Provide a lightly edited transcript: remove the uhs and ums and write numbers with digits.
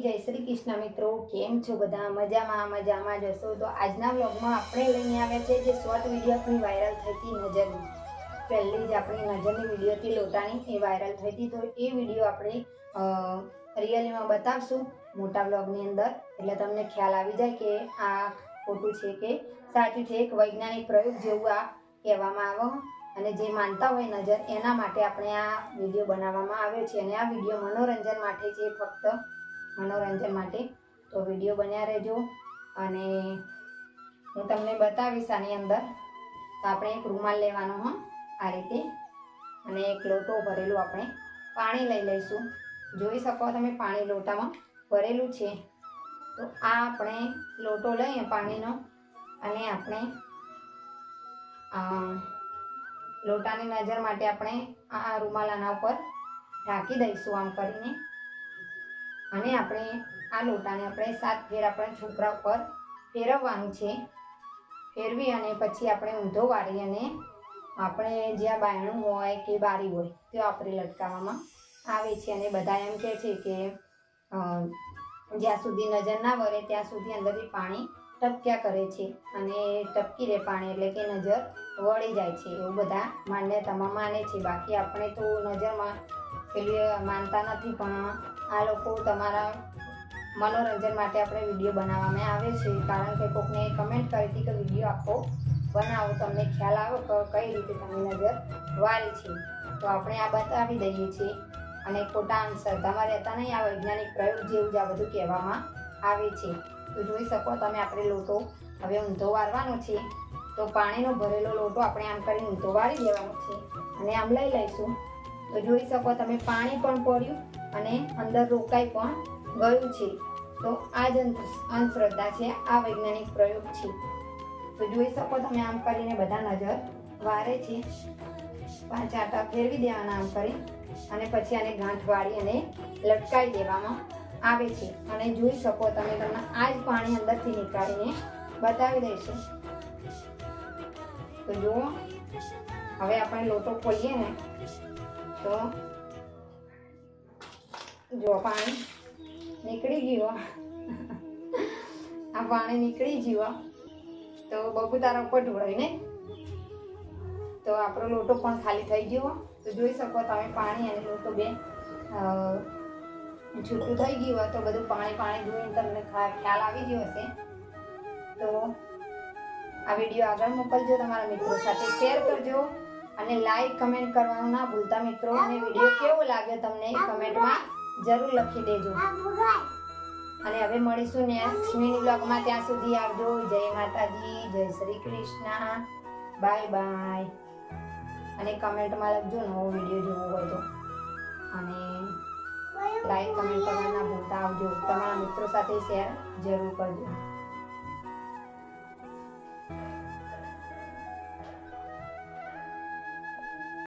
જય શ્રી કૃષ્ણ મિત્રો, કેમ છો બધા? મજામાં જશો તો આજના વ્લોગમાં આપણે લઈને આવ્યા છે જે શોર્ટ વિડીયો આપણી વાયરલ થઈ હતી નજરની. પહેલી જ આપણી નજરની વિડીયો હતી લોટાની, એ વાયરલ થઈ હતી. તો એ વિડીયો આપણે રિયલીમાં બતાવશું મોટા વ્લોગની અંદર, એટલે તમને ખ્યાલ આવી જાય કે આ ખોટું છે કે સાચું છે. એક વૈજ્ઞાનિક પ્રયોગ જેવું આ કહેવામાં આવે, અને જે માનતા હોય નજર એના માટે આપણે આ વિડીયો બનાવવામાં આવ્યો છે. અને આ વિડીયો મનોરંજન માટે છે, ફક્ત મનોરંજન માટે. તો વિડીયો બન્યા રહેજો અને હું તમને બતાવીશ આની અંદર. તો આપણે એક રૂમાલ લેવાનો આ રીતે, અને એક લોટો ભરેલું આપણે પાણી લઈ લઈશું. જોઈ શકો તમે પાણી લોટામાં ભરેલું છે. તો આ આપણે લોટો લઈએ પાણીનો, અને આપણે લોટાની નજર માટે આપણે આ રૂમાલ આના ઉપર ઢાંકી દઈશું આમ કરીને. અને આપણે આ લોટાને આપણે 7 ફેર આપણે છોકરા ઉપર ફેરવવાનું છે. ફેરવી અને પછી આપણે ઊંધો વાળી અને આપણે જ્યાં બાયણું હોય કે બારી હોય ત્યાં આપણે લટકાવવામાં આવે છે. અને બધા એમ કહે છે કે જ્યાં સુધી નજર ના વળે ત્યાં સુધી અંદરથી પાણી ટપક્યા કરે છે, અને ટપકી રહે પાણી એટલે કે નજર વળી જાય છે, એવું બધા માન્યતામાં માને છે. બાકી આપણે તો નજરમાં પેલી માનતા નથી, પણ આ લોકો તમારા મનોરંજન માટે આપણે વિડીયો બનાવવામાં આવે છે. કારણ કે કોકને કમેન્ટ કરી હતી કે વિડીયો આખો બનાવો, તમને ખ્યાલ આવે કે કઈ રીતે તમે નજર વાળી છે. તો આપણે આ બતાવી દઈએ છીએ, અને ખોટા અંધશ્રદ્ધામાં રહેતા નહીં. આ વૈજ્ઞાનિક પ્રયોગ જેવું જ આ બધું કહેવામાં આવે છે. તો જોઈ શકો તમે આપણે લોટો હવે ઊંધો વાળવાનો છે. તો પાણીનો ભરેલો લોટો આપણે આમ કરીને ઊંધો વાળી દેવાનો છે, અને આમ લઈ લઈશું. તો જોઈ શકો તમે પાણી પણ પડ્યું અને અંદર રોકાઈ પણ ગયું છે. તો આ જ અંધશ્રદ્ધા છે, આ વૈજ્ઞાનિક પ્રયોગ છે. તો જોઈ શકો તમે આમ કરીને બધા નજર વારે છે. 5 આંટા ફેરવી દેવાના આમ કરી, અને પછી આને ગાંઠ વાળી અને લટકાવી દેવામાં આવે છે. અને જોઈ શકો તમે, તમને આ જ પાણી અંદરથી નીકાળીને બતાવી દઈશું. તો જુઓ, હવે આપણે લોટો ખોલીએ ને તો જો પાણી નીકળી ગયું. આ પાણી નીકળી ગયું તો બબૂતારા ઉપર ઢોળાય ને, તો આપણો લોટો પણ ખાલી થઈ ગયો. તો જોઈ શકો તમે પાણી અને લોટો બે છૂટું થઈ ગયું હોય તો બધું પાણી જોઈને તમને ખ્યાલ આવી ગયો હશે. તો આ વિડીયો આગળ મોકલજો, તમારા મિત્રો સાથે શેર કરજો, અને લાઈક કમેન્ટ કરવાનું ના ભૂલતા મિત્રો. અને વિડીયો કેવો લાગ્યો તમને કમેન્ટમાં જરૂર લખી દેજો. અને હવે મળીશું નેક્સ્ટ મિની બ્લોગમાં. ત્યાં સુધી આવજો. જય માતાજી, જય શ્રી કૃષ્ણ, બાય બાય. અને કમેન્ટમાં લખજો નવો વિડીયો જોવો હોય તો, અને લાઈક કમેન્ટ કરવા ના ભૂલતા. આવજો, તમારા મિત્રો સાથે શેર જરૂર કરજો.